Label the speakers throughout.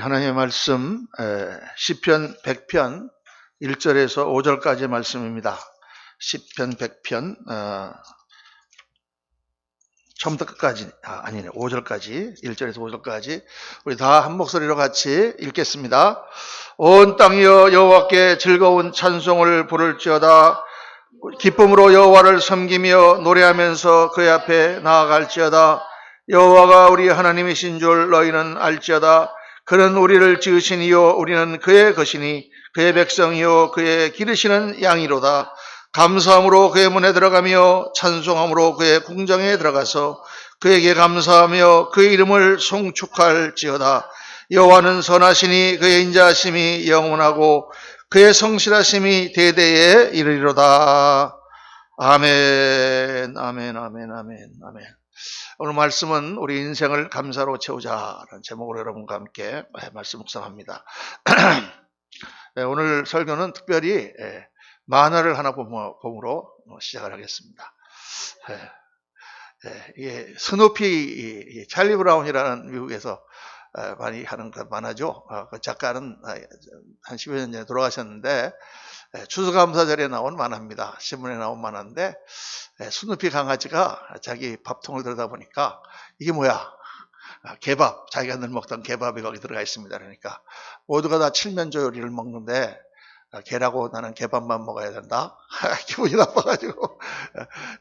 Speaker 1: 하나님의 말씀 시편 100편 1절에서 5절까지의 말씀입니다. 시편 100편 처음부터 끝까지 아니네 5절까지 1절에서 5절까지 우리 다 한 목소리로 같이 읽겠습니다. 온 땅이여 여호와께 즐거운 찬송을 부를지어다. 기쁨으로 여호와를 섬기며 노래하면서 그의 앞에 나아갈지어다. 여호와가 우리 하나님이신 줄 너희는 알지어다. 그는 우리를 지으신 이요 우리는 그의 것이니 그의 백성이요 그의 기르시는 양이로다. 감사함으로 그의 문에 들어가며 찬송함으로 그의 궁정에 들어가서 그에게 감사하며 그의 이름을 송축할지어다. 여호와는 선하시니 그의 인자하심이 영원하고 그의 성실하심이 대대에 이르리로다. 아멘, 아멘, 아멘, 아멘, 아멘. 오늘 말씀은 우리 인생을 감사로 채우자라는 제목으로 여러분과 함께 말씀 묵상합니다. 오늘 설교는 특별히 만화를 하나 봄으로 시작을 하겠습니다. 이게 스누피 찰리 브라운이라는 미국에서 많이 하는 그 만화죠. 그 작가는 한 10여 년 전에 돌아가셨는데 추수감사절에 나온 만화입니다. 신문에 나온 만화인데 스누피 강아지가 자기 밥통을 들여다 보니까 이게 뭐야? 개밥, 자기가 늘 먹던 개밥이 거기 들어가 있습니다. 그러니까 모두가 다 칠면조 요리를 먹는데 개라고 나는 개밥만 먹어야 된다. 기분이 나빠가지고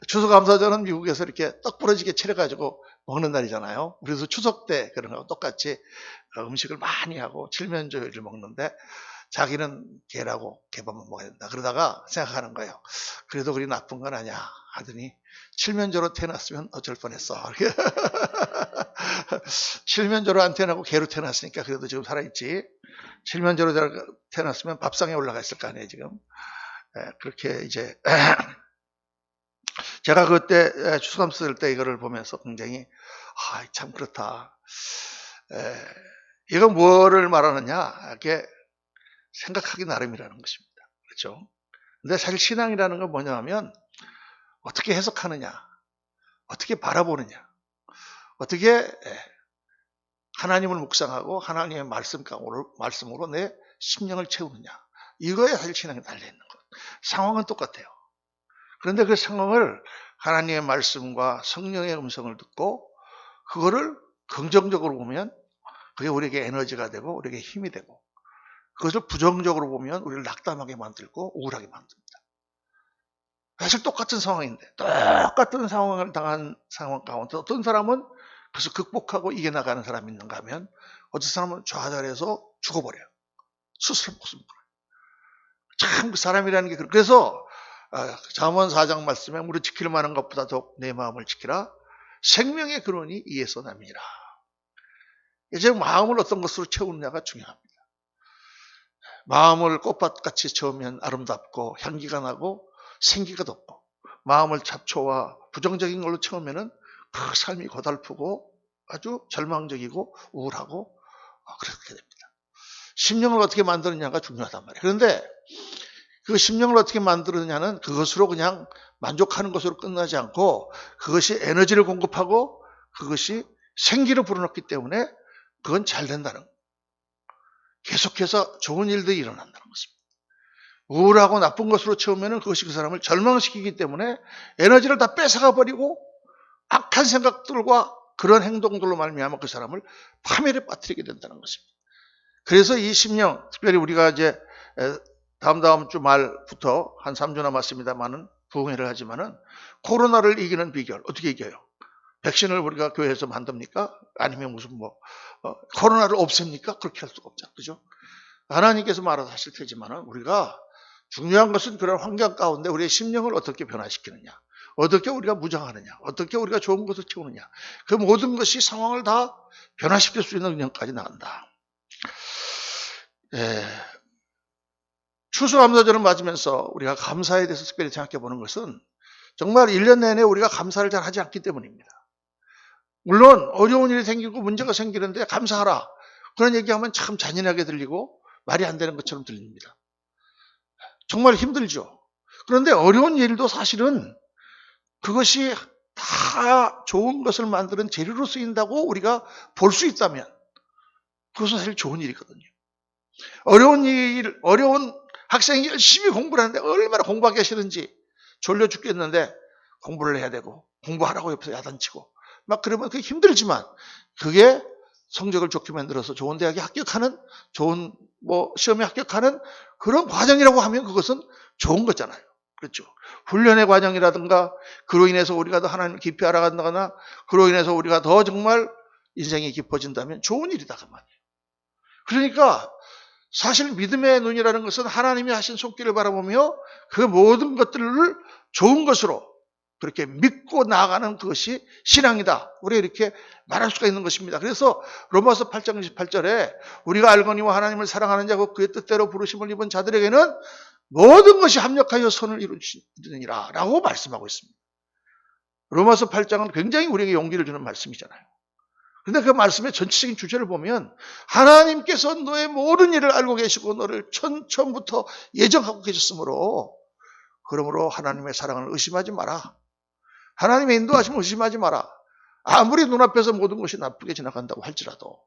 Speaker 1: 추수감사절은 미국에서 이렇게 떡 부러지게 차려가지고 먹는 날이잖아요. 그래서 추석 때 그런 거 똑같이 음식을 많이 하고 칠면조 요리를 먹는데 자기는 개라고 개밥만 먹어야 된다. 그러다가 생각하는 거예요. 그래도 그리 나쁜 건 아니야 하더니 칠면조로 태어났으면 어쩔 뻔했어. 칠면조로 안 태어나고 개로 태어났으니까 그래도 지금 살아있지. 칠면조로 태어났으면 밥상에 올라가 있을 거 아니에요 지금. 그렇게 이제 제가 그때 추수감사절 때 이거를 보면서 굉장히 참 그렇다. 이건 뭐를 말하느냐? 이게 생각하기 나름이라는 것입니다. 그렇죠? 근데 사실 신앙이라는 건 뭐냐 하면 어떻게 해석하느냐, 어떻게 바라보느냐, 어떻게 하나님을 묵상하고 하나님의 말씀으로 내 심령을 채우느냐. 이거에 사실 신앙이 달려있는 것. 상황은 똑같아요. 그런데 그 상황을 하나님의 말씀과 성령의 음성을 듣고 그거를 긍정적으로 보면 그게 우리에게 에너지가 되고 우리에게 힘이 되고 그것을 부정적으로 보면 우리를 낙담하게 만들고 우울하게 만듭니다. 사실 똑같은 상황인데 똑같은 상황을 당한 상황 가운데 어떤 사람은 그래서 극복하고 이겨나가는 사람이 있는가 하면 어떤 사람은 좌절해서 죽어버려요. 스스로 목숨을 걸어요. 참 그 사람이라는 게 그래서 잠언 4장 말씀에 무릇 지킬 만한 것보다 더욱 내 마음을 지키라. 생명의 근원이 이에서 남이니라. 이제 마음을 어떤 것으로 채우느냐가 중요합니다. 마음을 꽃밭같이 채우면 아름답고 향기가 나고 생기가 돋고 마음을 잡초와 부정적인 걸로 채우면은 그 삶이 고달프고 아주 절망적이고 우울하고 그렇게 됩니다. 심령을 어떻게 만드느냐가 중요하단 말이에요. 그런데 그 심령을 어떻게 만드느냐는 그것으로 그냥 만족하는 것으로 끝나지 않고 그것이 에너지를 공급하고 그것이 생기를 불어넣기 때문에 그건 잘 된다는 거예요. 계속해서 좋은 일들이 일어난다는 것입니다. 우울하고 나쁜 것으로 채우면 그것이 그 사람을 절망시키기 때문에 에너지를 다 뺏어가 버리고 악한 생각들과 그런 행동들로 말미암아 그 사람을 파멸에 빠뜨리게 된다는 것입니다. 그래서 이 심령, 특별히 우리가 이제 다음 주 말부터 한 3주 남았습니다만은 부흥회를 하지만은 코로나를 이기는 비결 어떻게 이겨요? 백신을 우리가 교회에서 만듭니까? 아니면 무슨 코로나를 없앱니까? 그렇게 할 수가 없잖아요. 그죠? 하나님께서 말하실 테지만은 우리가 중요한 것은 그런 환경 가운데 우리의 심령을 어떻게 변화시키느냐, 어떻게 우리가 무장하느냐, 어떻게 우리가 좋은 것을 채우느냐, 그 모든 것이 상황을 다 변화시킬 수 있는 능력까지 나간다. 추수감사절을 맞으면서 우리가 감사에 대해서 특별히 생각해 보는 것은 정말 1년 내내 우리가 감사를 잘 하지 않기 때문입니다. 물론 어려운 일이 생기고 문제가 생기는데 감사하라. 그런 얘기하면 참 잔인하게 들리고 말이 안 되는 것처럼 들립니다. 정말 힘들죠. 그런데 어려운 일도 사실은 그것이 다 좋은 것을 만드는 재료로 쓰인다고 우리가 볼 수 있다면 그것은 사실 좋은 일이거든요. 어려운 학생이 열심히 공부를 하는데 얼마나 공부하기가 싫은지 졸려 죽겠는데 공부를 해야 되고 공부하라고 옆에서 야단치고 막 그러면 그게 힘들지만 그게 성적을 좋게 만들어서 좋은 대학에 합격하는 좋은 시험에 합격하는 그런 과정이라고 하면 그것은 좋은 거잖아요. 그렇죠. 훈련의 과정이라든가 그로 인해서 우리가 더 하나님을 깊이 알아간다거나 그로 인해서 우리가 더 정말 인생이 깊어진다면 좋은 일이다 그 말이에요. 그러니까 사실 믿음의 눈이라는 것은 하나님이 하신 손길을 바라보며 그 모든 것들을 좋은 것으로 그렇게 믿고 나아가는 그것이 신앙이다. 우리가 이렇게 말할 수가 있는 것입니다. 그래서 로마서 8장 28절에 우리가 알거니와 하나님을 사랑하는 자고 그의 뜻대로 부르심을 입은 자들에게는 모든 것이 합력하여 선을 이루느니라 라고 말씀하고 있습니다. 로마서 8장은 굉장히 우리에게 용기를 주는 말씀이잖아요. 그런데 그 말씀의 전체적인 주제를 보면 하나님께서 너의 모든 일을 알고 계시고 너를 처음부터 예정하고 계셨으므로 그러므로 하나님의 사랑을 의심하지 마라. 하나님의 인도하심을 의심하지 마라. 아무리 눈앞에서 모든 것이 나쁘게 지나간다고 할지라도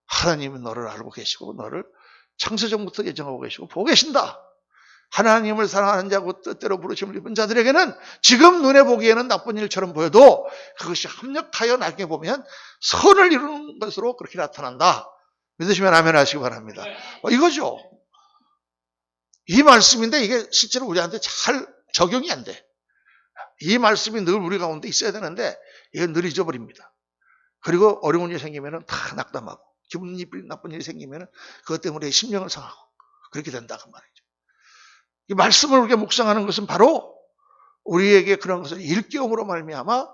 Speaker 1: 하나님은 너를 알고 계시고 너를 창세전부터 예정하고 계시고 보고 계신다. 하나님을 사랑하는 자고 뜻대로 부르심을 입은 자들에게는 지금 눈에 보기에는 나쁜 일처럼 보여도 그것이 합력하여 나중에 보면 선을 이루는 것으로 그렇게 나타난다. 믿으시면 아멘 하시기 바랍니다. 이거죠. 이 말씀인데 이게 실제로 우리한테 잘 적용이 안 돼. 이 말씀이 늘 우리 가운데 있어야 되는데 이건 늘 잊어버립니다. 그리고 어려운 일이 생기면 다 낙담하고 기분 나쁜 일이 생기면 그것 때문에 심령을 상하고 그렇게 된다 그 말이죠. 이 말씀을 우리가 묵상하는 것은 바로 우리에게 그런 것을 일깨움으로 말미암아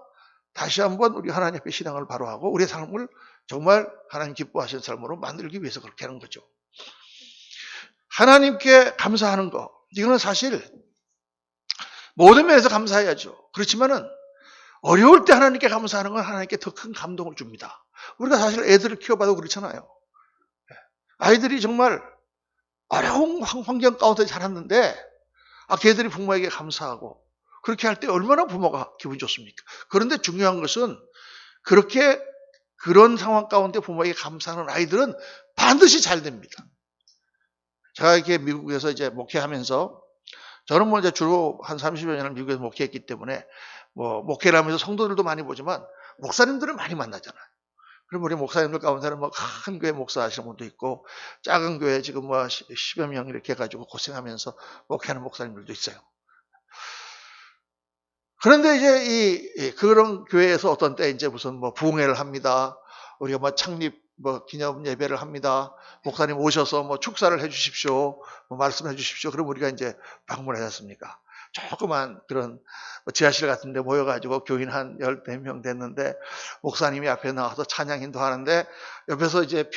Speaker 1: 다시 한번 우리 하나님 앞에 신앙을 바로 하고 우리의 삶을 정말 하나님 기뻐하시는 삶으로 만들기 위해서 그렇게 하는 거죠. 하나님께 감사하는 거 이거는 사실 모든 면에서 감사해야죠. 그렇지만은 어려울 때 하나님께 감사하는 건 하나님께 더 큰 감동을 줍니다. 우리가 사실 애들을 키워봐도 그렇잖아요. 아이들이 정말 어려운 환경 가운데 자랐는데 걔들이 부모에게 감사하고 그렇게 할 때 얼마나 부모가 기분이 좋습니까? 그런데 중요한 것은 그렇게 그런 상황 가운데 부모에게 감사하는 아이들은 반드시 잘 됩니다. 제가 이렇게 미국에서 이제 목회하면서 저는 이제 주로 한 30여 년을 미국에서 목회했기 때문에 목회를 하면서 성도들도 많이 보지만 목사님들을 많이 만나잖아요. 그럼 우리 목사님들 가운데는 큰 교회 목사하시는 분도 있고 작은 교회 지금 10여 명 이렇게 해가지고 고생하면서 목회하는 목사님들도 있어요. 그런데 이제 그런 교회에서 어떤 때 이제 무슨 부흥회를 합니다. 우리가 창립 기념 예배를 합니다. 목사님 오셔서 축사를 해 주십시오. 말씀해 주십시오. 그럼 우리가 이제 방문하지 않습니까? 조그만 그런 지하실 같은 데 모여가지고 교인 한 14명 됐는데 목사님이 앞에 나와서 찬양 인도하는데 옆에서 이제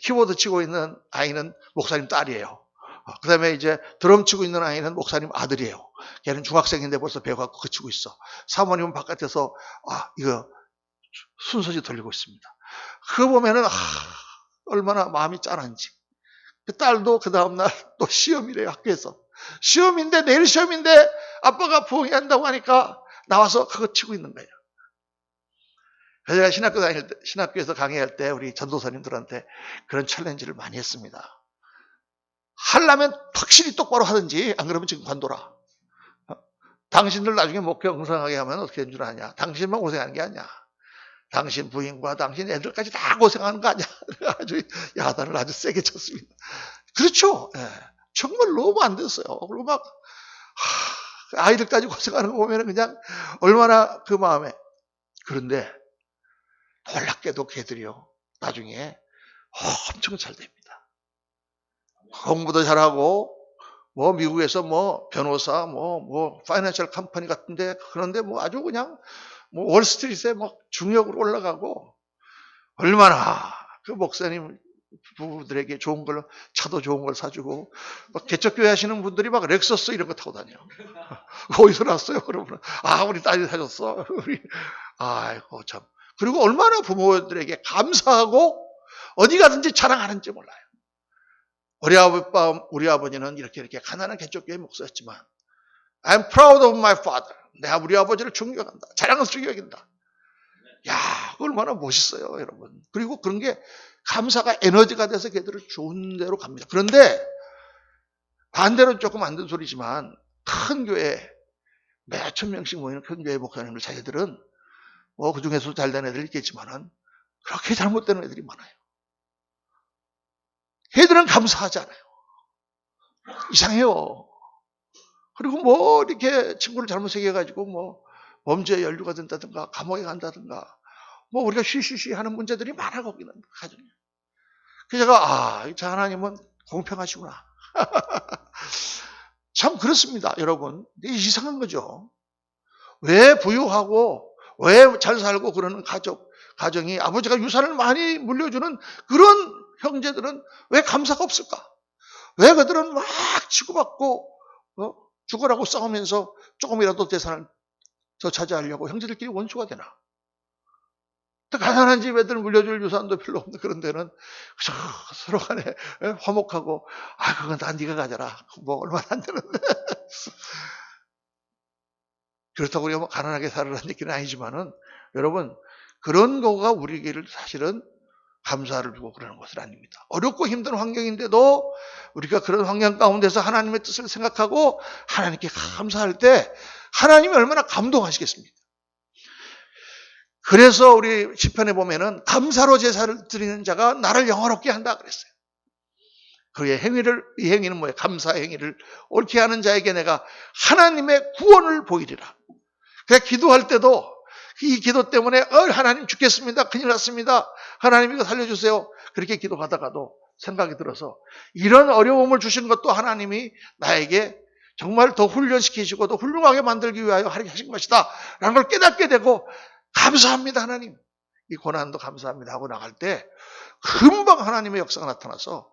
Speaker 1: 키보드 치고 있는 아이는 목사님 딸이에요. 그 다음에 이제 드럼 치고 있는 아이는 목사님 아들이에요. 걔는 중학생인데 벌써 배가 그치고 있어. 사모님은 바깥에서 이거 순서지 돌리고 있습니다. 그거 보면은 얼마나 마음이 짠한지. 그 딸도 그 다음날 또 시험이래요. 학교에서. 시험인데 내일 시험인데 아빠가 부흥회 한다고 하니까 나와서 그거 치고 있는 거예요. 그래서 제가 신학교에서 강의할 때 우리 전도사님들한테 그런 챌린지를 많이 했습니다. 하려면 확실히 똑바로 하든지 안 그러면 지금 관둬라. 당신들 나중에 목회 엉성하게 하면 어떻게 된 줄 아냐. 당신만 고생하는 게 아니야. 당신 부인과 당신 애들까지 다 고생하는 거 아니야. 아주 야단을 아주 세게 쳤습니다. 그렇죠. 예. 정말 너무 안 됐어요. 그리고 막 아이들까지 고생하는 거 보면 그냥 얼마나 그 마음에. 그런데 놀랍게도 걔들이요. 나중에 엄청 잘 됩니다. 공부도 잘하고 미국에서 변호사 파이낸셜 컴퍼니 같은데 그런데 아주 그냥 월스트리트에 중역으로 올라가고 얼마나 그 목사님 부부들에게 좋은 걸로 차도 좋은 걸 사주고 개척교회 하시는 분들이 렉서스 이런 거 타고 다녀요. 어디서 났어요? 그러면 우리 딸이 사줬어. 아이고 참. 그리고 얼마나 부모들에게 감사하고 어디 가든지 자랑하는지 몰라요. 우리 아버지는 이렇게 가난한 개척교회 목사였지만 I'm proud of my father. 내가 우리 아버지를 존경한다. 자랑스럽게 여긴다. 야, 얼마나 멋있어요, 여러분. 그리고 그런 게 감사가 에너지가 돼서 걔들을 좋은 데로 갑니다. 그런데 반대로 조금 안 된 소리지만 큰 교회 몇천 명씩 모이는 큰 교회 목사님들 자기들은 뭐 그중에서 잘된 애들이 있겠지만은 그렇게 잘못되는 애들이 많아요. 걔들은 감사하지 않아요. 이상해요. 그리고 뭐 이렇게 친구를 잘못 새겨가지고 뭐 범죄에 연루가 된다든가 감옥에 간다든가 뭐 우리가 쉬쉬쉬 하는 문제들이 많아 거기는 가정에. 그래서 제가 저 하나님은 공평하시구나. 참 그렇습니다, 여러분. 이상한 거죠. 왜 부유하고 왜 잘 살고 그러는 가정이 아버지가 유산을 많이 물려주는 그런 형제들은 왜 감사가 없을까? 왜 그들은 막 치고받고 죽으라고 싸우면서 조금이라도 재산을 더 차지하려고 형제들끼리 원수가 되나? 또 가난한 집 애들 물려줄 유산도 별로 없는 그런 데는 서로 간에 화목하고 그건 다 네가 가져라. 뭐 얼마나 안 되는데. 그렇다고 우리가 뭐 가난하게 살으라는 얘기는 아니지만은 여러분 그런 거가 우리에게를 사실은 감사를 주고 그러는 것은 아닙니다. 어렵고 힘든 환경인데도 우리가 그런 환경 가운데서 하나님의 뜻을 생각하고 하나님께 감사할 때 하나님이 얼마나 감동하시겠습니까? 그래서 우리 시편에 보면은 감사로 제사를 드리는 자가 나를 영화롭게 한다 그랬어요. 그의 이 행위는 뭐예요? 감사의 행위를 옳게 하는 자에게 내가 하나님의 구원을 보이리라. 그래 기도할 때도 이 기도 때문에 하나님 죽겠습니다. 큰일 났습니다. 하나님 이거 살려주세요. 그렇게 기도하다가도 생각이 들어서 이런 어려움을 주신 것도 하나님이 나에게 정말 더 훈련시키시고 더 훌륭하게 만들기 위하여 하신 것이다 라는 걸 깨닫게 되고 감사합니다 하나님. 이 고난도 감사합니다 하고 나갈 때 금방 하나님의 역사가 나타나서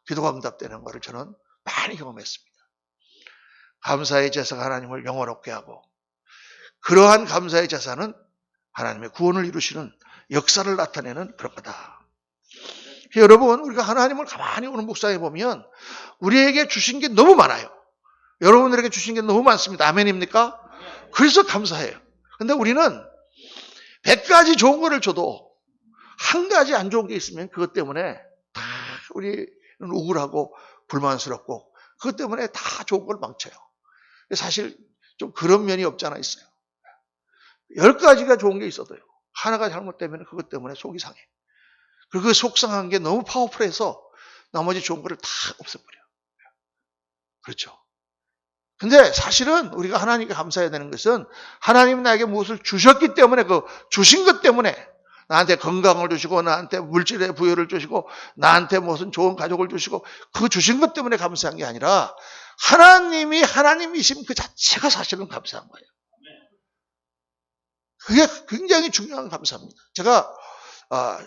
Speaker 1: 기도가 응답되는 것을 저는 많이 경험했습니다. 감사의 제사가 하나님을 영원롭게 하고 그러한 감사의 제사는 하나님의 구원을 이루시는 역사를 나타내는 그런 거다. 여러분 우리가 하나님을 가만히 오늘 묵상해 보면 우리에게 주신 게 너무 많아요. 여러분들에게 주신 게 너무 많습니다. 아멘입니까? 그래서 감사해요. 근데 우리는 100가지 좋은 거를 줘도 한 가지 안 좋은 게 있으면 그것 때문에 다 우리는 우울하고 불만스럽고 그것 때문에 다 좋은 걸 망쳐요. 사실 좀 그런 면이 없지 않아 있어요. 10가지가 좋은 게 있어도요. 하나가 잘못되면 그것 때문에 속이 상해. 그리고 그 속상한 게 너무 파워풀해서 나머지 좋은 거를 다 없애버려요. 그렇죠. 근데 사실은 우리가 하나님께 감사해야 되는 것은 하나님이 나에게 무엇을 주셨기 때문에 그 주신 것 때문에 나한테 건강을 주시고 나한테 물질의 부여를 주시고 나한테 무슨 좋은 가족을 주시고 그 주신 것 때문에 감사한 게 아니라 하나님이 하나님이심 그 자체가 사실은 감사한 거예요. 그게 굉장히 중요한 감사입니다. 제가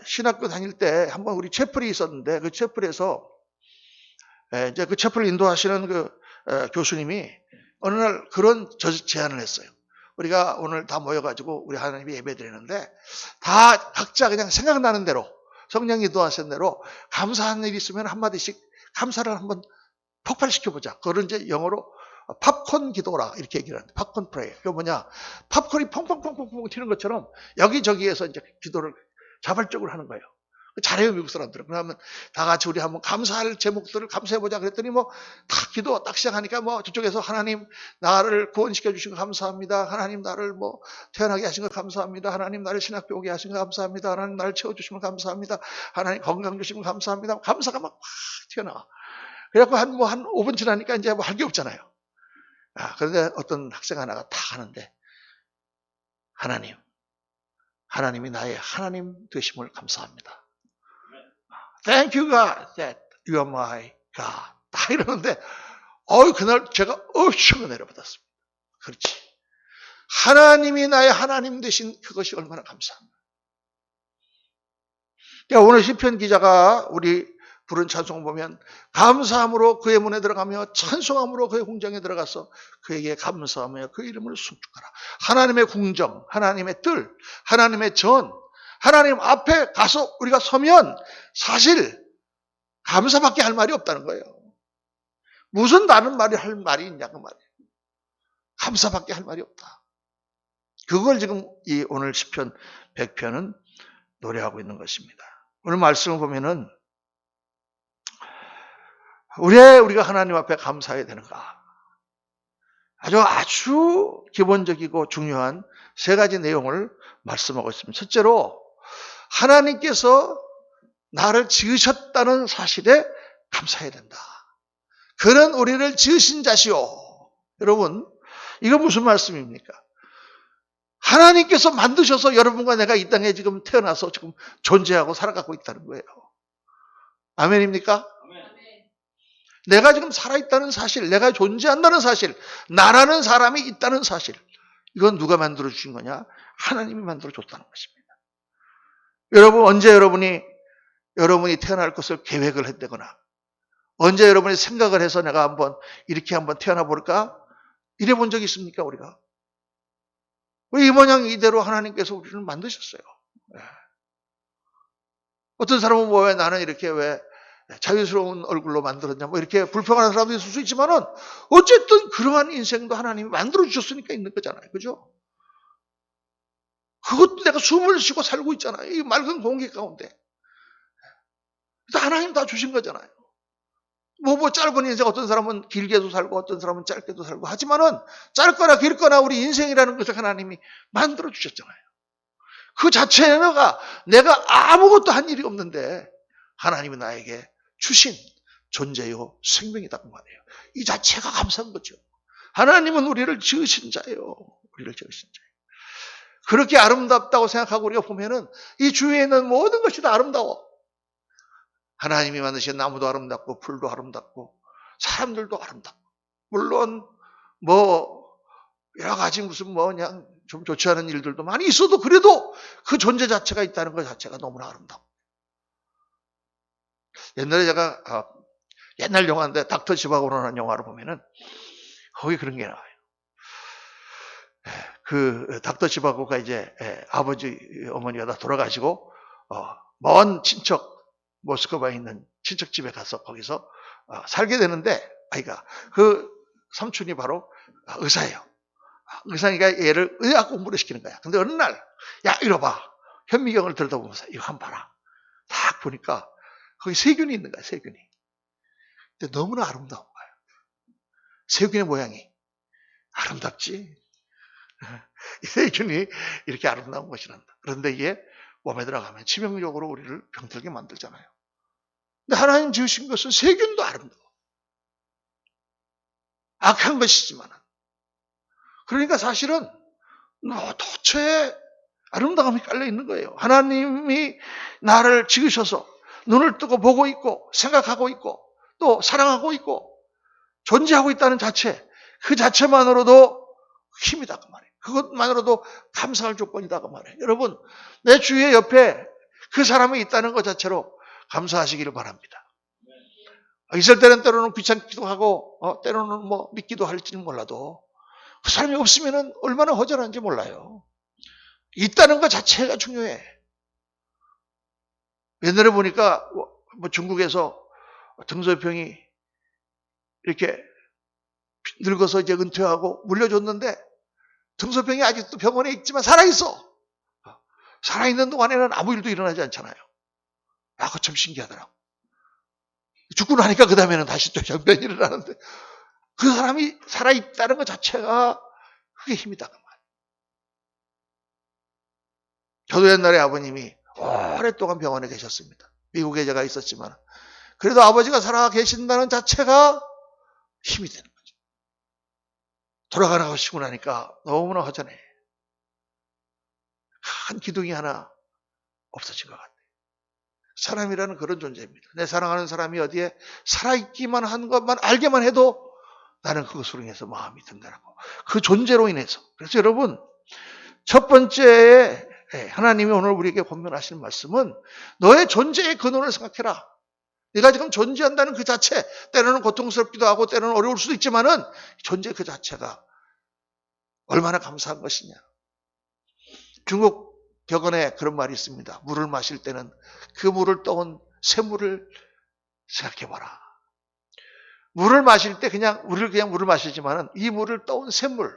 Speaker 1: 신학교 다닐 때 한번 우리 채플이 있었는데 그 채플에서 이제 그 채플을 인도하시는 그 교수님이 어느 날 그런 제안을 했어요. 우리가 오늘 다 모여가지고 우리 하나님이 예배 드리는데 다 각자 그냥 생각나는 대로 성령이 인도하신 대로 감사한 일이 있으면 한마디씩 감사를 한번 폭발시켜보자. 그걸 이제 영어로 팝콘 기도라 이렇게 얘기를 하는데 팝콘 프레이. 그게 뭐냐? 팝콘이 펑펑펑펑펑 튀는 것처럼 여기저기에서 이제 기도를 자발적으로 하는 거예요. 잘해요 미국 사람들은. 그러면 다 같이 우리 한번 감사할 제목들을 감사해보자 그랬더니 뭐 딱 기도 딱 시작하니까 뭐 저쪽에서 하나님 나를 구원시켜 주신 거 감사합니다. 하나님 나를 뭐 태어나게 하신 거 감사합니다. 하나님 나를 신학교 오게 하신 거 감사합니다. 하나님 나를 채워주신 거 감사합니다. 하나님 건강 주신 거 감사합니다. 감사가 막 튀어나와. 그래갖고 한 5분 지나니까 이제 뭐 할 게 없잖아요. 그런데 어떤 학생 하나가 다 하는데 하나님이 나의 하나님 되심을 감사합니다. Thank you God that you are my God. 다 이러는데 그날 제가 엄청 은혜를 받았습니다. 그렇지. 하나님이 나의 하나님 되신 그것이 얼마나 감사합니다. 그러니까 오늘 시편 기자가 우리 부른 찬송 보면 감사함으로 그의 문에 들어가며 찬송함으로 그의 궁정에 들어가서 그에게 감사하며 그 이름을 순축하라. 하나님의 궁정, 하나님의 뜰, 하나님의 전, 하나님 앞에 가서 우리가 서면 사실 감사밖에 할 말이 없다는 거예요. 무슨 다른 말이 할 말이 있냐 그 말이에요. 감사밖에 할 말이 없다. 그걸 지금 이 오늘 시편 100편은 노래하고 있는 것입니다. 오늘 말씀을 보면은 왜 우리가 하나님 앞에 감사해야 되는가? 아주 기본적이고 중요한 세 가지 내용을 말씀하고 있습니다. 첫째로 하나님께서 나를 지으셨다는 사실에 감사해야 된다. 그는 우리를 지으신 자시오. 여러분, 이거 무슨 말씀입니까? 하나님께서 만드셔서 여러분과 내가 이 땅에 지금 태어나서 지금 존재하고 살아가고 있다는 거예요. 아멘입니까? 내가 지금 살아있다는 사실, 내가 존재한다는 사실, 나라는 사람이 있다는 사실, 이건 누가 만들어주신 거냐? 하나님이 만들어줬다는 것입니다. 여러분, 언제 여러분이 태어날 것을 계획을 했다거나, 언제 여러분이 생각을 해서 내가 이렇게 한번 태어나 볼까? 이래 본 적이 있습니까, 우리가? 이 모양 이대로 하나님께서 우리를 만드셨어요. 어떤 사람은 왜 나는 이렇게 왜 자유스러운 얼굴로 만들었냐, 이렇게 불평하는 사람도 있을 수 있지만은, 어쨌든 그러한 인생도 하나님이 만들어주셨으니까 있는 거잖아요. 그죠? 그것도 내가 숨을 쉬고 살고 있잖아요. 이 맑은 공기 가운데. 하나님 다 주신 거잖아요. 짧은 인생, 어떤 사람은 길게도 살고, 어떤 사람은 짧게도 살고, 하지만은, 짧거나 길거나 우리 인생이라는 것을 하나님이 만들어주셨잖아요. 그 자체가 내가 아무것도 한 일이 없는데, 하나님이 나에게 주신 존재요, 생명이다 그 말이에요. 이 자체가 감사한 거죠. 하나님은 우리를 지으신 자예요. 우리를 지으신 자예요. 그렇게 아름답다고 생각하고 우리가 보면은 이 주위에 있는 모든 것이 다 아름다워. 하나님이 만드신 나무도 아름답고 풀도 아름답고 사람들도 아름답고, 물론 여러 가지 그냥 좀 좋지 않은 일들도 많이 있어도 그래도 그 존재 자체가 있다는 것 자체가 너무나 아름다워. 옛날에 제가 옛날 영화인데 닥터 지바고라는 영화를 보면은 거기 그런 게 나와요. 그 닥터 지바고가 이제 아버지 어머니가 다 돌아가시고 먼 친척 모스크바에 있는 친척 집에 가서 거기서 살게 되는데, 아이가 그 삼촌이 바로 의사예요. 의사니까 얘를 의학 공부를 시키는 거야. 근데 어느 날, 야 이리 봐, 현미경을 들여다보면서 이거 한번 봐라. 딱 보니까 거기 세균이 있는 거야. 세균이. 근데 너무나 아름다운 거야. 세균의 모양이 아름답지. 이 세균이 이렇게 아름다운 것이란다. 그런데 이게 몸에 들어가면 치명적으로 우리를 병들게 만들잖아요. 근데 하나님 지으신 것은 세균도 아름다워. 악한 것이지만. 그러니까 사실은 도처에 아름다움이 깔려 있는 거예요. 하나님이 나를 지으셔서 눈을 뜨고 보고 있고 생각하고 있고 또 사랑하고 있고 존재하고 있다는 자체, 그 자체만으로도 힘이다 그 말이에요. 그것만으로도 감사할 조건이다 그 말이에요. 여러분, 내 주위에 옆에 그 사람이 있다는 것 자체로 감사하시기를 바랍니다. 있을 때는 때로는 귀찮기도 하고 때로는 믿기도 할지는 몰라도 그 사람이 없으면 얼마나 허전한지 몰라요. 있다는 것 자체가 중요해. 옛날에 보니까 중국에서 등소평이 이렇게 늙어서 이제 은퇴하고 물려줬는데 등소평이 아직도 병원에 있지만 살아있어. 살아있는 동안에는 아무 일도 일어나지 않잖아요. 그거 참 신기하더라고. 죽고 나니까 그 다음에는 다시 또 병변이 일어나는데 그 사람이 살아있다는 것 자체가 그게 힘이다. 그 말. 저도 옛날에 아버님이 오랫동안 병원에 계셨습니다. 미국에 제가 있었지만 그래도 아버지가 살아 계신다는 자체가 힘이 되는 거죠. 돌아가시고 나니까 너무나 허전해. 한 기둥이 하나 없어진 것 같아요. 사람이라는 그런 존재입니다. 내 사랑하는 사람이 어디에 살아있기만 한 것만 알게만 해도 나는 그것으로 인해서 마음이 든다라고. 그 존재로 인해서. 그래서 여러분, 첫 번째 하나님이 오늘 우리에게 권면하시는 말씀은 너의 존재의 근원을 생각해라. 네가 지금 존재한다는 그 자체, 때로는 고통스럽기도 하고 때로는 어려울 수도 있지만은 존재 그 자체가 얼마나 감사한 것이냐. 중국 격언에 그런 말이 있습니다. 물을 마실 때는 그 물을 떠온 샘물을 생각해봐라. 물을 마실 때 그냥 물을 마시지만은 이 물을 떠온 샘물,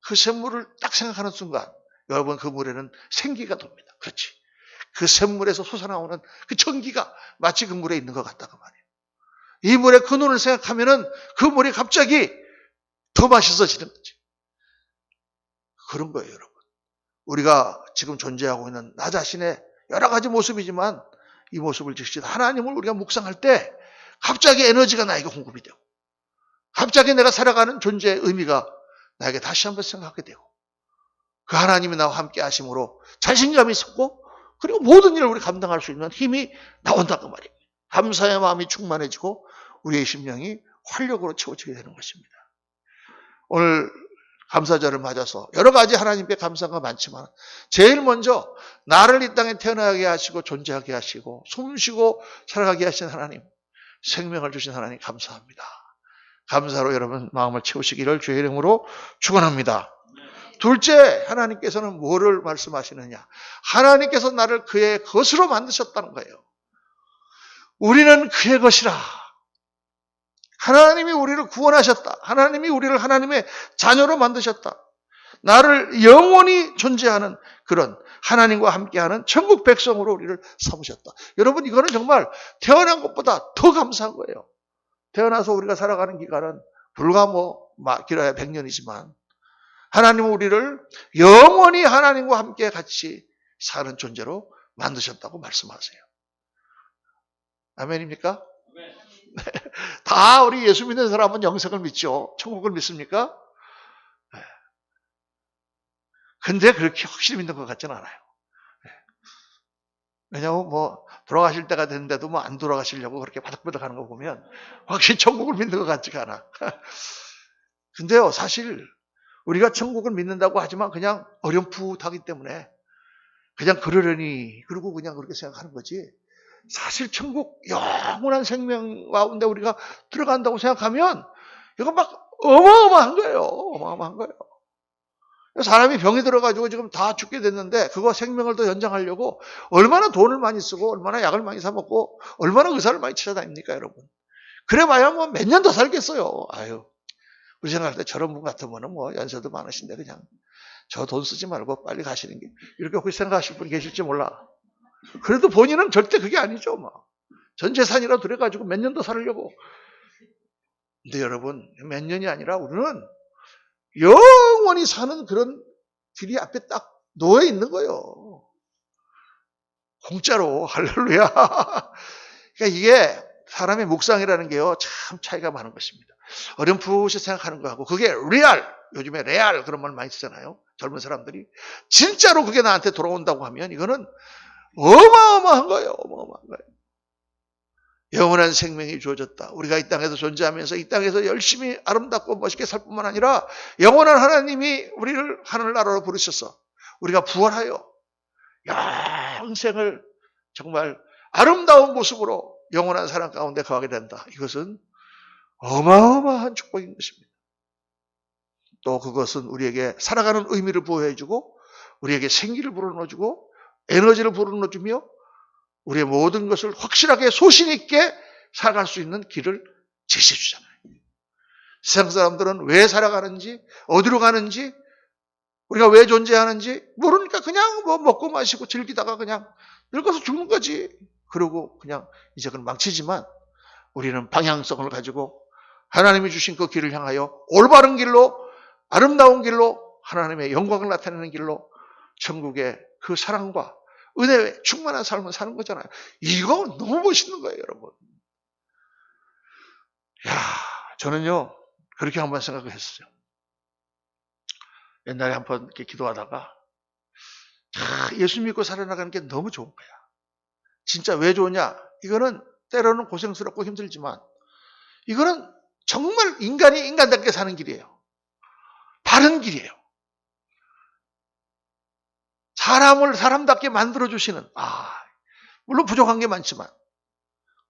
Speaker 1: 그 샘물을 딱 생각하는 순간 여러분 그 물에는 생기가 돕니다. 그렇지. 그 샘물에서 솟아나오는 그 전기가 마치 그 물에 있는 것 같다고 말이에요. 이 물의 그 눈을 생각하면은 그 물이 갑자기 더 맛있어지는 거지. 그런 거예요, 여러분. 우리가 지금 존재하고 있는 나 자신의 여러 가지 모습이지만 이 모습을 즉시 하나님을 우리가 묵상할 때 갑자기 에너지가 나에게 공급이 되고 갑자기 내가 살아가는 존재의 의미가 나에게 다시 한번 생각하게 되고 그 하나님이 나와 함께 하심으로 자신감이 섰고 그리고 모든 일을 우리 감당할 수 있는 힘이 나온다고 말이에요. 감사의 마음이 충만해지고 우리의 심령이 활력으로 채워지게 되는 것입니다. 오늘 감사절을 맞아서 여러 가지 하나님께 감사가 많지만 제일 먼저 나를 이 땅에 태어나게 하시고 존재하게 하시고 숨쉬고 살아가게 하신 하나님, 생명을 주신 하나님 감사합니다. 감사로 여러분 마음을 채우시기를 주의 이름으로 축원합니다. 둘째, 하나님께서는 뭐를 말씀하시느냐? 하나님께서 나를 그의 것으로 만드셨다는 거예요. 우리는 그의 것이라. 하나님이 우리를 구원하셨다. 하나님이 우리를 하나님의 자녀로 만드셨다. 나를 영원히 존재하는 그런 하나님과 함께하는 천국 백성으로 우리를 삼으셨다. 여러분 이거는 정말 태어난 것보다 더 감사한 거예요. 태어나서 우리가 살아가는 기간은 불과 길어야 100년이지만 하나님은 우리를 영원히 하나님과 함께 같이 사는 존재로 만드셨다고 말씀하세요. 아멘입니까? 네. 다 우리 예수 믿는 사람은 영생을 믿죠. 천국을 믿습니까? 네. 근데 그렇게 확실히 믿는 것 같지는 않아요. 네. 왜냐하면 돌아가실 때가 됐는데도 안 돌아가시려고 그렇게 바닥바닥 하는 거 보면 확실히 천국을 믿는 것 같지가 않아. 근데요, 사실 우리가 천국을 믿는다고 하지만 그냥 어렴풋하기 때문에 그냥 그러려니 그러고 그냥 그렇게 생각하는 거지. 사실 천국 영원한 생명 가운데 우리가 들어간다고 생각하면 이건 막 어마어마한 거예요. 어마어마한 거예요. 사람이 병이 들어가지고 지금 다 죽게 됐는데 그거 생명을 더 연장하려고 얼마나 돈을 많이 쓰고 얼마나 약을 많이 사 먹고 얼마나 의사를 많이 찾아다닙니까, 여러분. 그래봐야 몇 년 더 살겠어요. 아유. 우리 생각할 때 저런 분 같으면 연세도 많으신데 그냥 저 돈 쓰지 말고 빨리 가시는 게 이렇게 혹시 생각하실 분 계실지 몰라. 그래도 본인은 절대 그게 아니죠. 전 재산이라도 들여가지고 몇 년 더 살려고. 근데 여러분 몇 년이 아니라 우리는 영원히 사는 그런 길이 앞에 딱 놓여 있는 거예요. 공짜로. 할렐루야. 그러니까 이게 사람의 묵상이라는 게요 참 차이가 많은 것입니다. 어렴풋이 생각하는 거하고 그게 리얼, 요즘에 레알 그런 말 많이 쓰잖아요. 젊은 사람들이. 진짜로 그게 나한테 돌아온다고 하면 이거는 어마어마한 거예요. 어마어마한 거예요. 영원한 생명이 주어졌다. 우리가 이 땅에서 존재하면서 이 땅에서 열심히 아름답고 멋있게 살 뿐만 아니라 영원한 하나님이 우리를 하늘나라로 부르셔서 우리가 부활하여 영생을 정말 아름다운 모습으로 영원한 사랑 가운데 거하게 된다. 이것은 어마어마한 축복인 것입니다. 또 그것은 우리에게 살아가는 의미를 부여해주고 우리에게 생기를 불어넣어주고 에너지를 불어넣어주며 우리의 모든 것을 확실하게 소신 있게 살아갈 수 있는 길을 제시해주잖아요. 세상 사람들은 왜 살아가는지 어디로 가는지 우리가 왜 존재하는지 모르니까 그냥 먹고 마시고 즐기다가 그냥 늙어서 죽는 거지. 그러고 그냥 이제 그건 망치지만 우리는 방향성을 가지고 하나님이 주신 그 길을 향하여 올바른 길로 아름다운 길로 하나님의 영광을 나타내는 길로 천국의 그 사랑과 은혜에 충만한 삶을 사는 거잖아요. 이거 너무 멋있는 거예요, 여러분. 저는요 그렇게 한번 생각을 했어요. 옛날에 한번 이렇게 기도하다가 예수 믿고 살아나가는 게 너무 좋은 거야. 진짜 왜 좋으냐? 이거는 때로는 고생스럽고 힘들지만 이거는 정말 인간이 인간답게 사는 길이에요. 바른 길이에요. 사람을 사람답게 만들어주시는, 물론 부족한 게 많지만.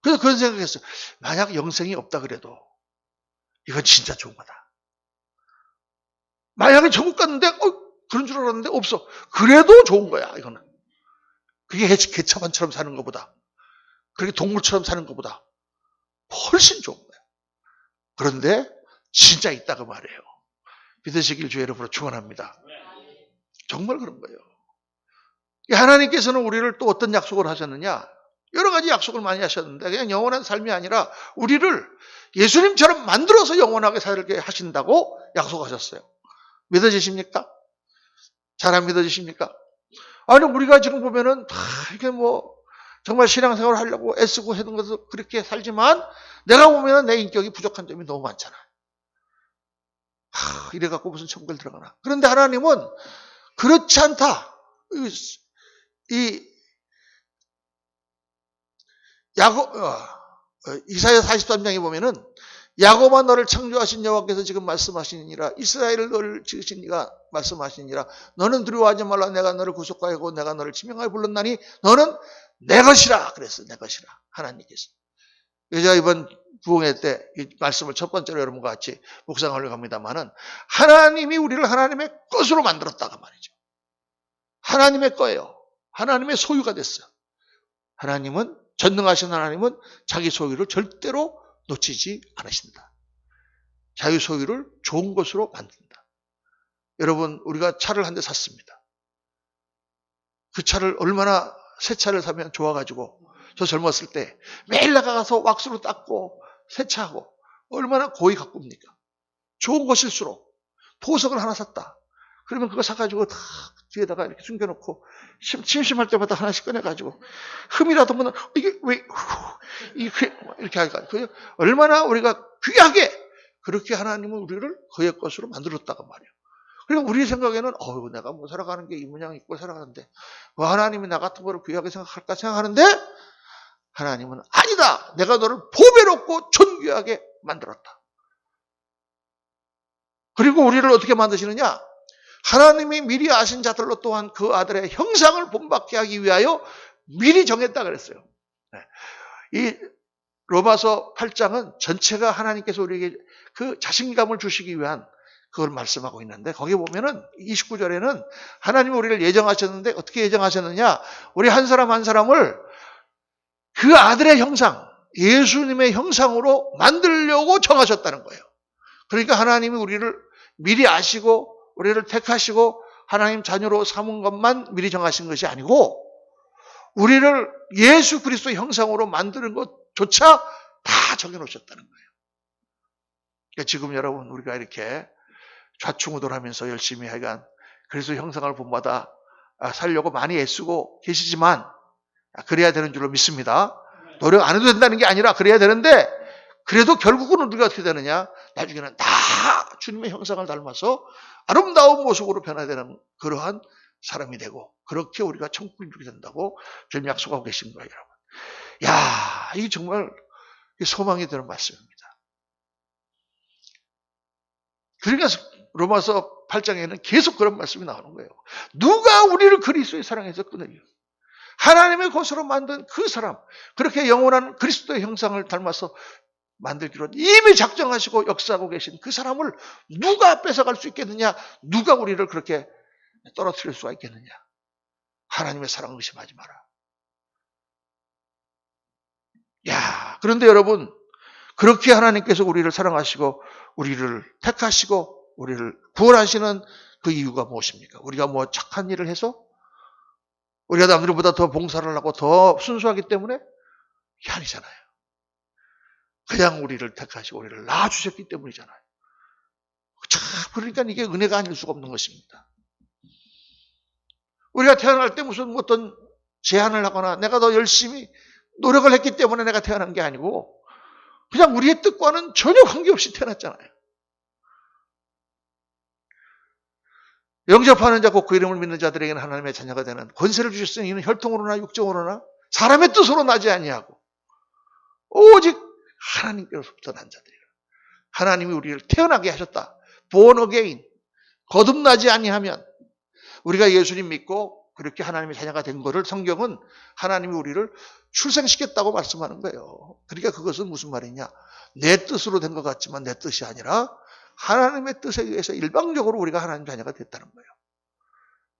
Speaker 1: 그래서 그런 생각했어요. 만약 영생이 없다 그래도 이건 진짜 좋은 거다. 만약에 천국 갔는데, 그런 줄 알았는데 없어. 그래도 좋은 거야, 이거는. 그게 개처반처럼 사는 것보다, 그렇게 동물처럼 사는 것보다 훨씬 좋은 거야. 그런데 진짜 있다고 말해요. 믿으시길 주의 이름으로 축원합니다. 정말 그런 거예요. 하나님께서는 우리를 또 어떤 약속을 하셨느냐? 여러 가지 약속을 많이 하셨는데 그냥 영원한 삶이 아니라 우리를 예수님처럼 만들어서 영원하게 살게 하신다고 약속하셨어요. 믿어지십니까? 잘 안 믿어지십니까? 아니 우리가 지금 보면은 다 이게 뭐 정말 신앙생활을 하려고 애쓰고 했던 것도 그렇게 살지만 내가 보면은 내 인격이 부족한 점이 너무 많잖아. 이래갖고 무슨 천국을 들어가나. 그런데 하나님은 그렇지 않다. 이 이사야 43장에 보면은 야곱아 너를 창조하신 여호와께서 지금 말씀하시니라 이스라엘을 너를 지으신 이가 말씀하시니라 너는 두려워하지 말라 내가 너를 구속하고 내가 너를 지명하여 불렀나니 너는 내 것이라 그랬어요. 내 것이라 하나님께서. 제가 이번 부흥회 때 이 말씀을 첫 번째로 여러분과 같이 묵상하려고 합니다만은 하나님이 우리를 하나님의 것으로 만들었다가 말이죠. 하나님의 거예요. 하나님의 소유가 됐어요. 하나님은 전능하신 하나님은 자기 소유를 절대로 놓치지 않으신다. 자기 소유를 좋은 것으로 만든다. 여러분 우리가 차를 한 대 샀습니다. 그 차를 얼마나 새 차를 사면 좋아가지고 저 젊었을 때 매일 나가서 왁스로 닦고 세차하고 얼마나 고이 가꿉니까? 좋은 것일수록 보석을 하나 샀다. 그러면 그거 사가지고 다 뒤에다가 이렇게 숨겨놓고 심심할 때마다 하나씩 꺼내가지고 흠이라도 보면 이게 왜 이렇게 할까? 얼마나 우리가 귀하게 그렇게 하나님은 우리를 그의 것으로 만들었다고 말이에요. 그러니까 우리 생각에는 내가 뭐 살아가는 게 이 모양 있고 살아가는데 뭐 하나님이 나 같은 거를 귀하게 생각할까 생각하는데 하나님은 아니다. 내가 너를 보배롭고 존귀하게 만들었다. 그리고 우리를 어떻게 만드시느냐? 하나님이 미리 아신 자들로 또한 그 아들의 형상을 본받게 하기 위하여 미리 정했다 그랬어요. 이 로마서 8장은 전체가 하나님께서 우리에게 그 자신감을 주시기 위한 그걸 말씀하고 있는데 거기 보면은 29절에는 하나님이 우리를 예정하셨는데 어떻게 예정하셨느냐? 우리 한 사람 한 사람을 그 아들의 형상, 예수님의 형상으로 만들려고 정하셨다는 거예요. 그러니까 하나님이 우리를 미리 아시고 우리를 택하시고 하나님 자녀로 삼은 것만 미리 정하신 것이 아니고 우리를 예수 그리스도의 형상으로 만드는 것조차 다 정해놓으셨다는 거예요. 그러니까 지금 여러분 우리가 이렇게 좌충우돌하면서 열심히 하여간 그리스도의 형상을 본받아 살려고 많이 애쓰고 계시지만 그래야 되는 줄로 믿습니다. 노력 안 해도 된다는 게 아니라 그래야 되는데 그래도 결국은 우리가 어떻게 되느냐? 나중에는 다 주님의 형상을 닮아서 아름다운 모습으로 변화되는 그러한 사람이 되고 그렇게 우리가 천국을 이루게 된다고 주님 약속하고 계신 거예요, 여러분. 야, 이게 정말 소망이 되는 말씀입니다. 그러니까 로마서 8장에는 계속 그런 말씀이 나오는 거예요. 누가 우리를 그리스도의 사랑에서 끊어요? 하나님의 것으로 만든 그 사람, 그렇게 영원한 그리스도의 형상을 닮아서 만들기로 이미 작정하시고 역사하고 계신 그 사람을 누가 뺏어갈 수 있겠느냐? 누가 우리를 그렇게 떨어뜨릴 수가 있겠느냐? 하나님의 사랑을 의심하지 마라. 야, 그런데 여러분, 그렇게 하나님께서 우리를 사랑하시고 우리를 택하시고 우리를 구원하시는 그 이유가 무엇입니까? 우리가 뭐 착한 일을 해서 우리가 남들보다 더 봉사를 하고 더 순수하기 때문에? 그게 아니잖아요. 그냥 우리를 택하시고 우리를 낳아주셨기 때문이잖아요. 그러니까 이게 은혜가 아닐 수가 없는 것입니다. 우리가 태어날 때 무슨 어떤 제한을 하거나 내가 더 열심히 노력을 했기 때문에 내가 태어난 게 아니고 그냥 우리의 뜻과는 전혀 관계없이 태어났잖아요. 영접하는 자 곧 그 이름을 믿는 자들에게는 하나님의 자녀가 되는 권세를 주셨으니 이는 혈통으로나 육정으로나 사람의 뜻으로 나지 아니하고 오직 하나님께로부터 난 자들이라. 하나님이 우리를 태어나게 하셨다. born again. 거듭나지 아니하면 우리가 예수님 믿고 그렇게 하나님의 자녀가 된 거를 성경은 하나님이 우리를 출생시켰다고 말씀하는 거예요. 그러니까 그것은 무슨 말이냐? 내 뜻으로 된 것 같지만 내 뜻이 아니라 하나님의 뜻에 의해서 일방적으로 우리가 하나님 자녀가 됐다는 거예요.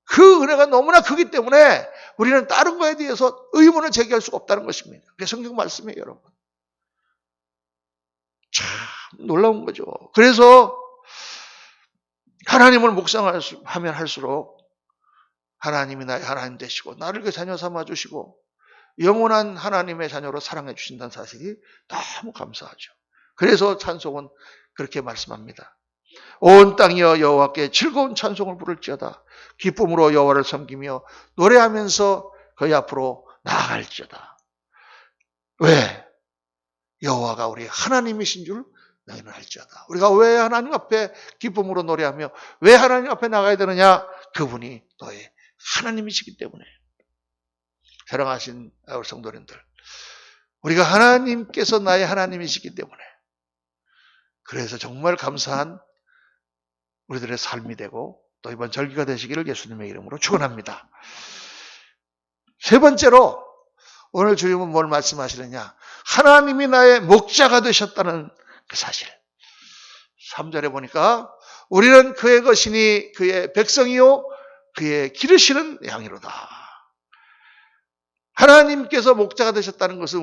Speaker 1: 그 은혜가 너무나 크기 때문에 우리는 다른 거에 대해서 의문을 제기할 수가 없다는 것입니다. 그게 성경 말씀이에요, 여러분. 참 놀라운 거죠. 그래서 하나님을 묵상하면 할수록 하나님이 나의 하나님 되시고 나를 그 자녀 삼아 주시고 영원한 하나님의 자녀로 사랑해 주신다는 사실이 너무 감사하죠. 그래서 찬송은 그렇게 말씀합니다. 온 땅이여 여호와께 즐거운 찬송을 부를지어다. 기쁨으로 여호와를 섬기며 노래하면서 그의 앞으로 나아갈지어다. 왜? 여호와가 우리 하나님이신 줄 너희는 알지어다. 우리가 왜 하나님 앞에 기쁨으로 노래하며 왜 하나님 앞에 나가야 되느냐? 그분이 너의 하나님이시기 때문에. 사랑하신 우리 성도님들, 우리가 하나님께서 나의 하나님이시기 때문에 그래서 정말 감사한 우리들의 삶이 되고 또 이번 절기가 되시기를 예수님의 이름으로 축원합니다. 세 번째로 오늘 주님은 뭘 말씀하시느냐? 하나님이 나의 목자가 되셨다는 그 사실. 3절에 보니까 우리는 그의 것이니 그의 백성이요 그의 기르시는 양이로다. 하나님께서 목자가 되셨다는 것은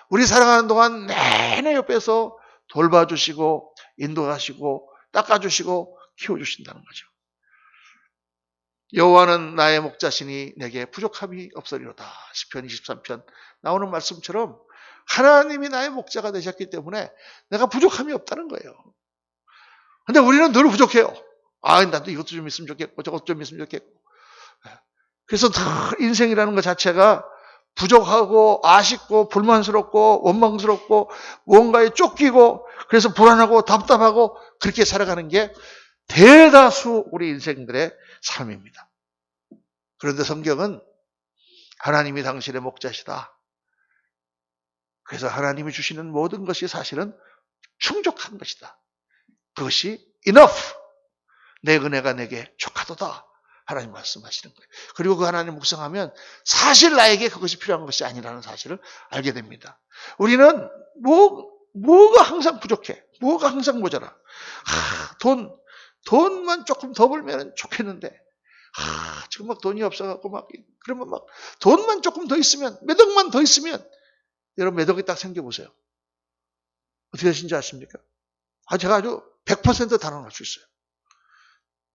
Speaker 1: 우리 살아가는 동안 내내 옆에서 돌봐주시고 인도하시고 닦아주시고 키워주신다는 거죠. 여호와는 나의 목자시니 내게 부족함이 없으리로다. 시편 23편 나오는 말씀처럼 하나님이 나의 목자가 되셨기 때문에 내가 부족함이 없다는 거예요. 근데 우리는 늘 부족해요. 나도 이것도 좀 있으면 좋겠고 저것도 좀 있으면 좋겠고. 그래서 인생이라는 것 자체가 부족하고 아쉽고 불만스럽고 원망스럽고 뭔가에 쫓기고 그래서 불안하고 답답하고 그렇게 살아가는 게 대다수 우리 인생들의 삶입니다. 그런데 성경은 하나님이 당신의 목자시다. 그래서 하나님이 주시는 모든 것이 사실은 충족한 것이다. 그것이 enough. 내 은혜가 내게 족하도다. 하나님 말씀하시는 거예요. 그리고 그 하나님 묵상하면 사실 나에게 그것이 필요한 것이 아니라는 사실을 알게 됩니다. 우리는 뭐가 항상 부족해. 뭐가 항상 모자라. 돈만 조금 더 벌면 좋겠는데 지금 막 돈이 없어갖고 그러면 돈만 조금 더 있으면 몇 억만 더 있으면 여러분 몇 억이 딱 생겨보세요. 어떻게 되신지 아십니까? 제가 아주 100% 단언할 수 있어요.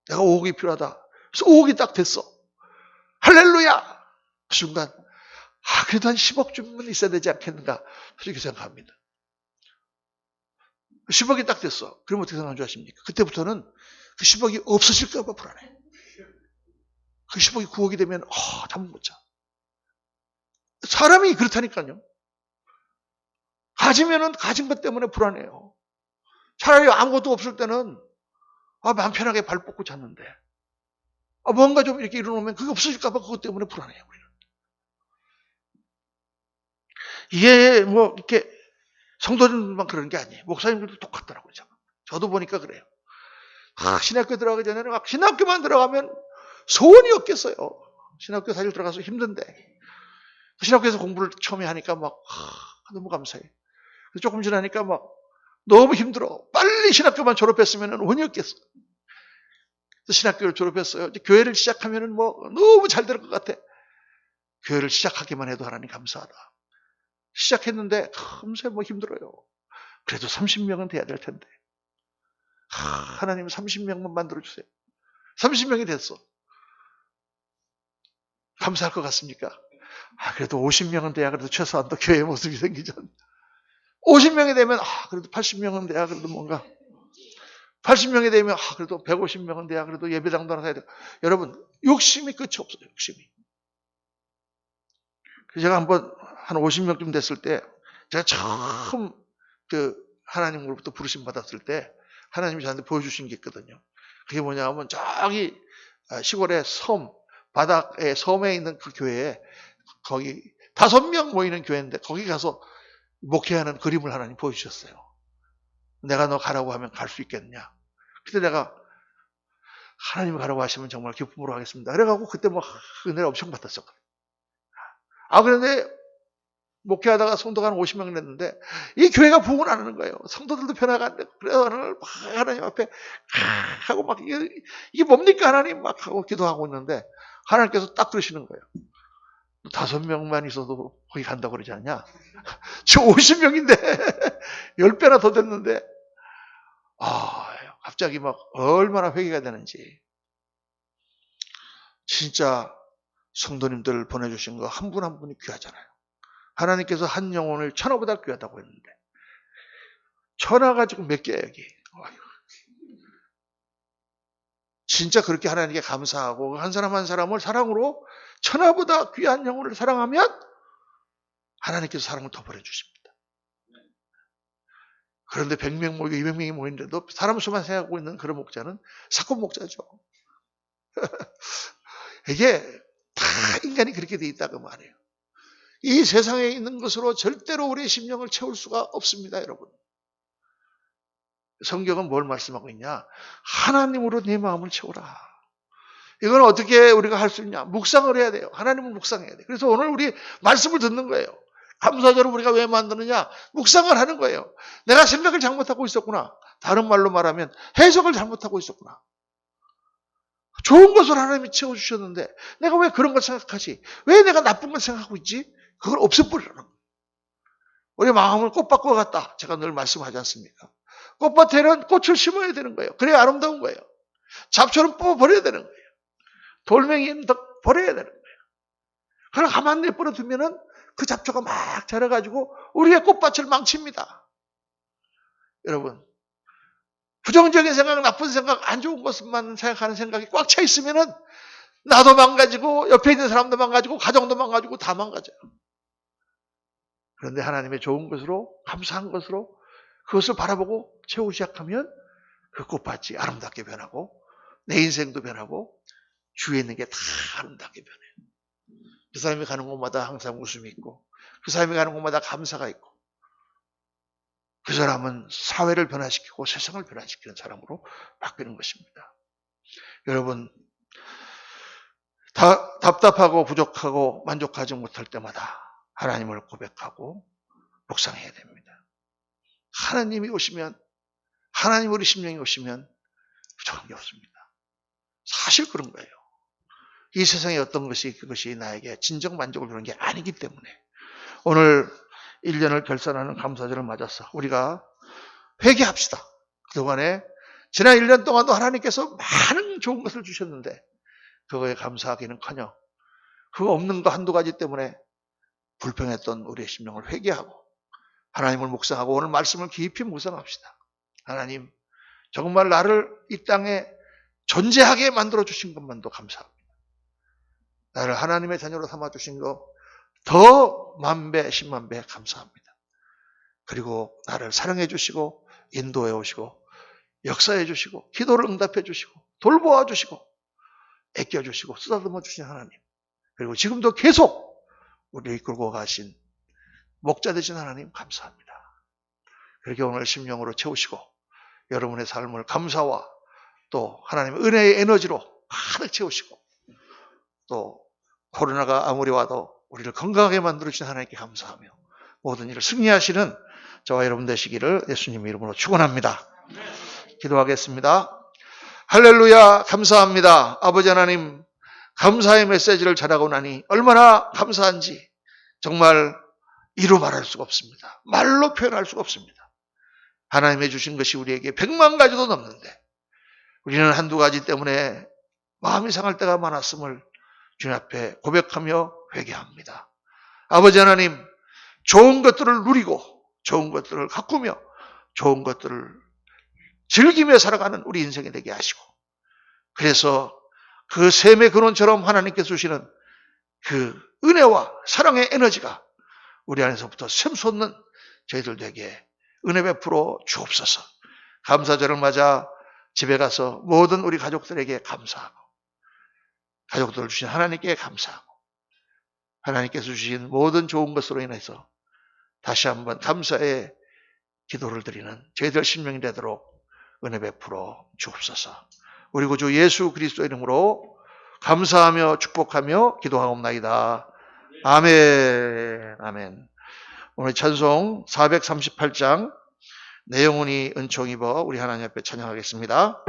Speaker 1: 내가 5억이 필요하다. 그래서 5억이 딱 됐어. 할렐루야! 그 순간 그래도 한 10억 주면 있어야 되지 않겠는가 그렇게 생각합니다. 10억이 딱 됐어. 그럼 어떻게 생각하는 줄 아십니까? 그때부터는 그 10억이 없어질까 봐 불안해. 그 10억이 9억이 되면 잠 못 자. 사람이 그렇다니까요. 가지면은 가진 것 때문에 불안해요. 차라리 아무것도 없을 때는 마음 편하게 발 뻗고 잤는데 뭔가 좀 이렇게 일어나면 그게 없어질까 봐 그것 때문에 불안해요. 우리는. 이게 이렇게 성도들만 그러는 게 아니에요. 목사님들도 똑같더라고요. 저도 보니까 그래요. 신학교 들어가기 전에는 신학교만 들어가면 소원이 없겠어요. 신학교 사실 들어가서 힘든데 신학교에서 공부를 처음에 하니까 너무 감사해. 조금 지나니까 너무 힘들어. 빨리 신학교만 졸업했으면 원이 없겠어. 신학교를 졸업했어요. 이제 교회를 시작하면 너무 잘 될 것 같아. 교회를 시작하기만 해도 하나님 감사하다. 시작했는데 금세 힘들어요. 그래도 30명은 돼야 될 텐데. 하나님 30명만 만들어주세요. 30명이 됐어. 감사할 것 같습니까? 그래도 50명은 돼야 그래도 최소한 또 교회의 모습이 생기죠. 50명이 되면 그래도 80명은 돼야 그래도 뭔가 80명이 되면 그래도 150명은 돼야 그래도 예배당도 하나 사야 돼요. 여러분 욕심이 끝이 없어요. 욕심이. 제가 한번 한 50명쯤 됐을 때 제가 처음 하나님으로부터 부르심 받았을 때 하나님이 저한테 보여주신 게 있거든요. 그게 뭐냐면 저기 시골의 바닥에 섬에 있는 그 교회에 거기 5명 모이는 교회인데 거기 가서 목회하는 그림을 하나님 보여주셨어요. 내가 너 가라고 하면 갈 수 있겠냐. 그때 내가 하나님이 가라고 하시면 정말 기쁨으로 하겠습니다. 그래가지고 그때 은혜를 엄청 받았었거든요. 그런데 목회하다가 성도가 한 50명 됐는데 이 교회가 부흥을 안 하는 거예요. 성도들도 변화가 안 되고 그래서 하나님 앞에 하고 이게 뭡니까 하나님 하고 기도하고 있는데 하나님께서 딱 그러시는 거예요. 5명만 있어도 거기 간다고 그러지 않냐? 지금 50명인데 10배나 더 됐는데 갑자기 얼마나 회개가 되는지 진짜 성도님들 보내주신 거 한 분 한 분이 귀하잖아요. 하나님께서 한 영혼을 천하보다 귀하다고 했는데 천하가 지금 몇 개야 여기. 진짜 그렇게 하나님께 감사하고 한 사람 한 사람을 사랑으로 천하보다 귀한 영혼을 사랑하면 하나님께서 사랑을 더 보내주십니다. 그런데 100명 모이고 200명이 모이는데도 사람 수만 생각하고 있는 그런 목자는 사건 목자죠. 이게 다 인간이 그렇게 돼 있다고 말해요. 이 세상에 있는 것으로 절대로 우리의 심령을 채울 수가 없습니다, 여러분. 성경은 뭘 말씀하고 있냐? 하나님으로 내 마음을 채우라. 이건 어떻게 우리가 할 수 있냐? 묵상을 해야 돼요. 하나님을 묵상해야 돼요. 그래서 오늘 우리 말씀을 듣는 거예요. 감사절을 우리가 왜 만드느냐? 묵상을 하는 거예요. 내가 생각을 잘못하고 있었구나. 다른 말로 말하면 해석을 잘못하고 있었구나. 좋은 것을 하나님이 채워주셨는데 내가 왜 그런 걸 생각하지? 왜 내가 나쁜 걸 생각하고 있지? 그걸 없애버리라는 거예요. 우리 마음을 꽃밭과 같다. 제가 늘 말씀하지 않습니까? 꽃밭에는 꽃을 심어야 되는 거예요. 그래야 아름다운 거예요. 잡초는 뽑아버려야 되는 거예요. 돌멩이는 더 버려야 되는 거예요. 그걸 가만히 내버려 두면은 그 잡초가 막 자라가지고 우리의 꽃밭을 망칩니다. 여러분, 부정적인 생각, 나쁜 생각, 안 좋은 것만 생각하는 생각이 꽉 차 있으면은 나도 망가지고 옆에 있는 사람도 망가지고 가정도 망가지고 다 망가져요. 그런데 하나님의 좋은 것으로, 감사한 것으로 그것을 바라보고 채우기 시작하면 그 꽃밭이 아름답게 변하고 내 인생도 변하고 주위에 있는 게 다 아름답게 변해요. 그 사람이 가는 곳마다 항상 웃음이 있고 그 사람이 가는 곳마다 감사가 있고 그 사람은 사회를 변화시키고 세상을 변화시키는 사람으로 바뀌는 것입니다. 여러분, 답답하고 부족하고 만족하지 못할 때마다 하나님을 고백하고 묵상해야 됩니다. 하나님이 오시면, 하나님 우리 심령이 오시면 부족한 게 없습니다. 사실 그런 거예요. 이 세상에 어떤 것이 그것이 나에게 진정 만족을 주는 게 아니기 때문에 오늘 1년을 결산하는 감사절을 맞아서 우리가 회개합시다. 그동안에 지난 1년 동안도 하나님께서 많은 좋은 것을 주셨는데 그거에 감사하기는커녕 그거 없는 거 한두 가지 때문에 불평했던 우리의 심령을 회개하고 하나님을 묵상하고 오늘 말씀을 깊이 묵상합시다. 하나님, 정말 나를 이 땅에 존재하게 만들어 주신 것만도 감사합니다. 나를 하나님의 자녀로 삼아 주신 거 더 만배, 10만배 감사합니다. 그리고 나를 사랑해 주시고 인도해 오시고 역사해 주시고 기도를 응답해 주시고 돌보아 주시고 애껴 주시고 쓰다듬어 주신 하나님, 그리고 지금도 계속 우리를 이끌고 가신 목자 되신 하나님 감사합니다. 그렇게 오늘 심령으로 채우시고 여러분의 삶을 감사와 또 하나님의 은혜의 에너지로 가득 채우시고 또 코로나가 아무리 와도 우리를 건강하게 만들어주신 하나님께 감사하며 모든 일을 승리하시는 저와 여러분 되시기를 예수님 이름으로 축원합니다. 기도하겠습니다. 할렐루야, 감사합니다. 아버지 하나님, 감사의 메시지를 전하고 나니 얼마나 감사한지 정말 이루 말할 수가 없습니다. 말로 표현할 수가 없습니다. 하나님이 주신 것이 우리에게 100만 가지도 넘는데 우리는 한두 가지 때문에 마음이 상할 때가 많았음을 주님 앞에 고백하며 회개합니다. 아버지 하나님, 좋은 것들을 누리고 좋은 것들을 가꾸며 좋은 것들을 즐기며 살아가는 우리 인생이 되게 하시고 그래서 그 샘의 근원처럼 하나님께서 주시는 그 은혜와 사랑의 에너지가 우리 안에서부터 샘솟는 저희들 되게 은혜 베풀어 주옵소서. 감사절을 맞아 집에 가서 모든 우리 가족들에게 감사하고 가족들을 주신 하나님께 감사하고 하나님께서 주신 모든 좋은 것으로 인해서 다시 한번 감사의 기도를 드리는 저희들 심령이 되도록 은혜 베풀어 주옵소서. 우리 구주 예수 그리스도 이름으로 감사하며 축복하며 기도하옵나이다. 아멘. 아멘. 오늘 찬송 438장 내 영혼이 은총 입어 우리 하나님 앞에 찬양하겠습니다.